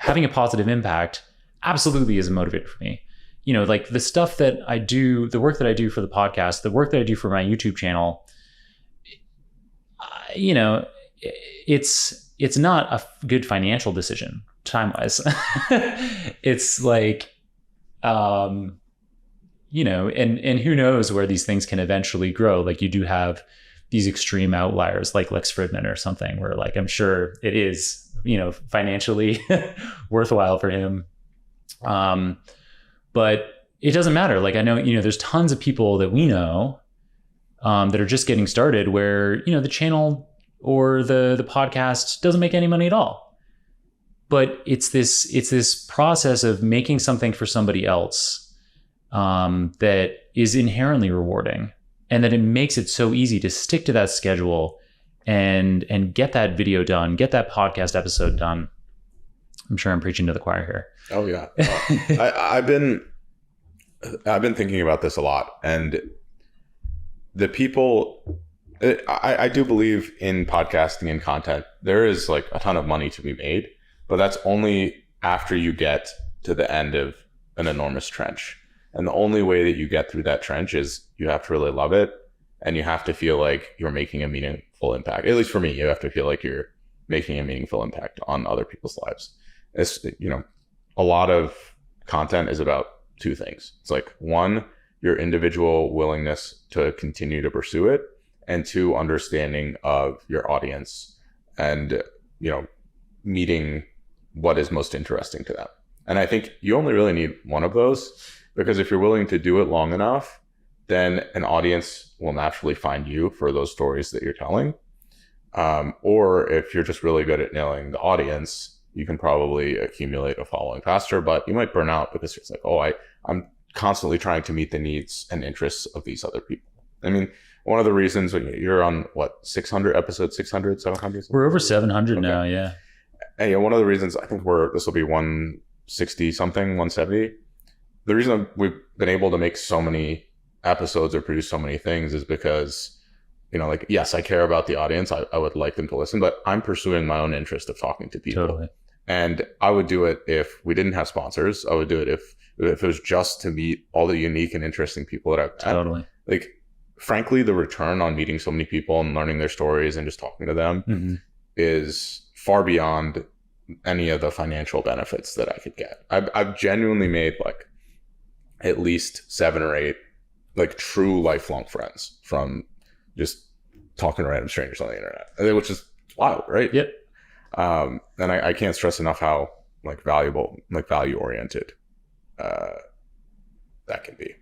having a positive impact absolutely is a motivator for me. You know, like the stuff that I do, the work that I do for the podcast, the work that I do for my YouTube channel, you know, it's not a good financial decision time-wise. It's like, you know, and who knows where these things can eventually grow. Like you do have these extreme outliers like Lex Fridman or something where like, I'm sure it is, you know, financially worthwhile for him. But it doesn't matter. Like I know, you know, there's tons of people that we know that are just getting started where, you know, the channel or the podcast doesn't make any money at all. But it's this process of making something for somebody else that is inherently rewarding, and that it makes it so easy to stick to that schedule and get that video done, get that podcast episode done. I'm sure I'm preaching to the choir here. Oh yeah. I've been thinking about this a lot, and the people, I do believe in podcasting and content. There is like a ton of money to be made, but that's only after you get to the end of an enormous trench. And the only way that you get through that trench is you have to really love it, and you have to feel like you're making a meaningful impact. At least for me, you have to feel like you're making a meaningful impact on other people's lives. It's, you know, a lot of content is about two things. It's like, one, your individual willingness to continue to pursue it, and two, understanding of your audience and, you know, meeting what is most interesting to them. And I think you only really need one of those, because if you're willing to do it long enough, then an audience will naturally find you for those stories that you're telling. Or if you're just really good at nailing the audience, you can probably accumulate a following faster, but you might burn out because it's like, oh, I'm constantly trying to meet the needs and interests of these other people. I mean, one of the reasons you're on what, 600 episodes, 600, 700? We're over 700 okay. Now. Yeah. And you know, one of the reasons I think this will be 160 something, 170. The reason we've been able to make so many episodes or produce so many things is because, you know, like, yes, I care about the audience. I would like them to listen, but I'm pursuing my own interest of talking to people. Totally. And I would do it if we didn't have sponsors. I would do it if it was just to meet all the unique and interesting people that I've met. Totally. Like, frankly, the return on meeting so many people and learning their stories and just talking to them is far beyond any of the financial benefits that I could get. I've genuinely made like at least 7 or 8 like true lifelong friends from just talking to random strangers on the internet, which is wild, right? Yep. And I can't stress enough how like valuable, like value oriented that can be.